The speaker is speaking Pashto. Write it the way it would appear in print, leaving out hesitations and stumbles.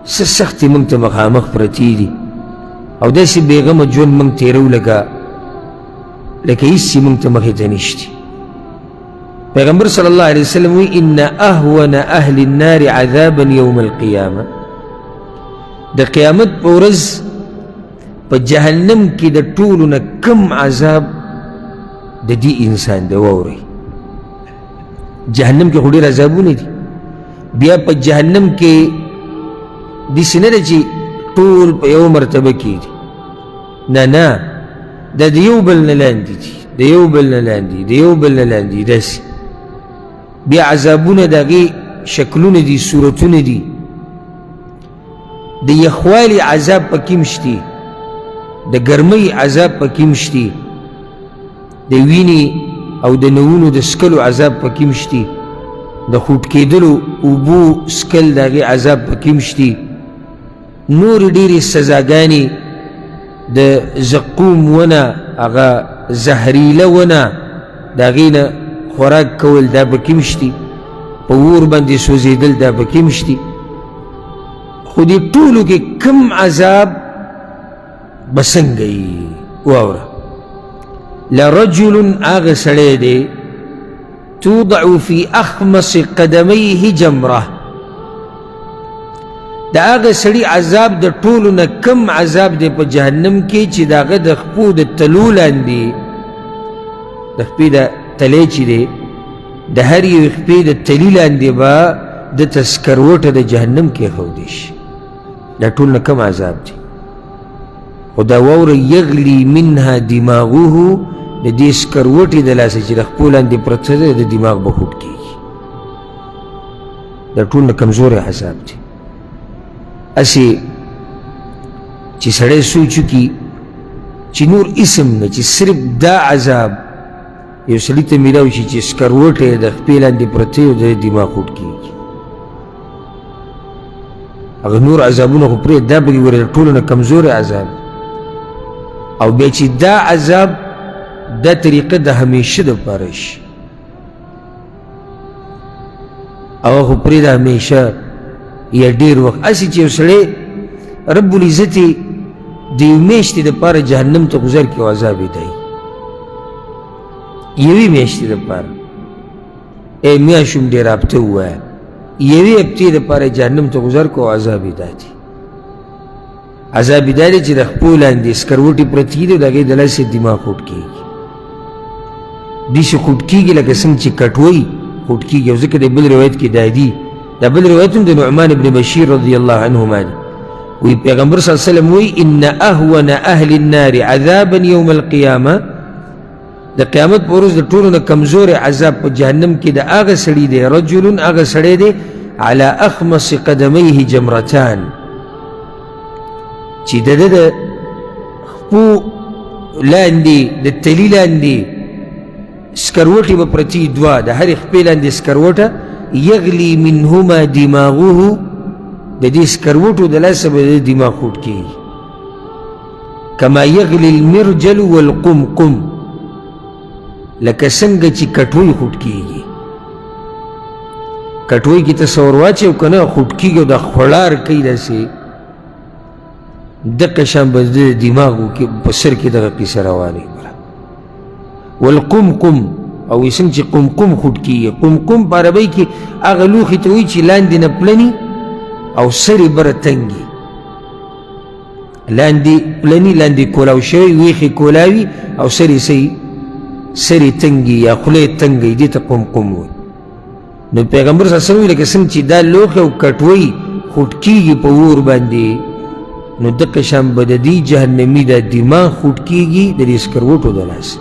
څه سختې موږ ته مخامخ پرتې دي او داسې بېغمه ژوند موږ تېرو لکه هېڅ چې موږ ته مخې ته نشتي. پیغمبر صلی الله علیه وسلم وی ان اهون اهل النار عذابا یوم القیامه، د قیامت په ورځ په جهنم کې د ټولو نه کم عذاب د دې انسان دی. واورئ جهنم کې خو ډېر عذابونه دي، بیا په جهنم کې داسې نه ده چې ټول په یو مرتبه کې دي، نه دا د یو بل نه لاندې دي، د یو بل نه لاندې، د یو بل نه لاندې داسې. بیا عذابونه د هغې شکلونه دي، صورتونه دي. د یخوالي عذاب پکې هم شتي، د ګرمۍ عذاب پکې هم شتي، د وینې او د نوونو د سکلو عذاب پکې هم شتي، د خوټ کېدلو اوبو سکل د هغې عذاب پکې هم شتي. نورې ډېرې سزاګانې د زقوم ونه، هغه زهریله ونه، د هغې نه خوراک کول دا پکې هم شتي، په اور باندې سوځېدل دا پکې هم شتي. خو دې ټولو کې کم عذاب به څنګه وي؟ واوره لرجل هغه سړی دی توضع فی اخمص قدمیه جمره، د هغه سړي عذاب د ټولو نه کم عذاب دی په جهنم کې چې د هغه د خپو د تلو لاندې، د خپې د تلی چې دی د هر یو خپې د تلي لاندې به د ته سکروټه د جهنم کېښودی شي. دا ټول نه کم عذاب دی. خو دا واوره یغلی منها دماغه، د دې سکروټې د لاسه چې د خپو لاندې پرته ده د دماغ به خوټ کېږي. دا ټول نه کمزوری عذاب دی. هسې چې سړی سوچ وکړي چې نور اسم نه، چې صرف دا عذاب یو سړي ته میلاو شي چې سکروټه یې د خپې لاندې پرته او د دماغ خوټ کېږي. هغه نور عذابونه خو پرېږده، دا پکې ګوره د ټولو نه کمزوری عذاب. او بیا چې دا عذاب دا طریقه د همیشه دپاره شي، هغه خو پرېږده همیشه یا ډېر وخت. هسې چې یو سړی رب العزت یې د یوې میاشتې دپاره جهنم ته ګذر کړي او عذاب یې دی، یوې میاشتې دپاره. میاشت هم ډېر هفته ووایه، یوې هفتې دپاره جهنم ته ګذر کړو او عذاب یې دا دی. عذاب یې دا دی چې د خپو لاندې سکروټې پرتې دي او د هغې د لاسه دماغ خوټ کېږي. داسې خوټ کېږي لکه څنګه چې کټوۍ خوټ کېږي. او ځکه د بل روایت کې دا دي، دا بل روایت هم د نعمان بن بشیر رضی الله عنهما دی. وی پیغمبر صلی الله علیه وسلم وی ان اهون اهل النار عذابا یوم القیامه، د قیامت په ورځ د ټولو نه کمزوری عذاب په جهنم کې د هغه سړي دی، رجل هغه سړی دی علی اخمص قدمیه جمرتان، چې د ده د خپو لاندې د تلي لاندې سکروټې به پرتې دوه، د هرې خپې لاندې سکروټه، یغلی منهما دماغه، د دې سکروټو د لاسه به د دماغ خوټ کېږي. کما یغلی المرجل والقمقم، لکه څنګه چې کټوۍ خوټ کېږي. کټوۍ کې تصور واچوه که نه خوټ کېږي او دا خوړار کوي داسې، دقه شان به د دماغو کې په سر کې دغه قصه روانې بره. والقمقم، او څنګه چې قمقم خوټ کېږي. قمقم په عربۍ کې هغه لوښي ته وایي چې لاندې نه پلني او سرې بره تنګي، لاندې پلني لاندې کولاو شوی، ویښې کولاوي او سرې تنګي یا خولې تنګي، دې ته قمقم وایي. نو پیغمبر صلی الله علیه وسلم لکه څنګه چې دا لوښي او کټوۍ خوټ کېږي په اور باندې، نو دقه شان به د دې جهنمي دا دماغ خوټ کېږي د دې سکروټو د لاسه.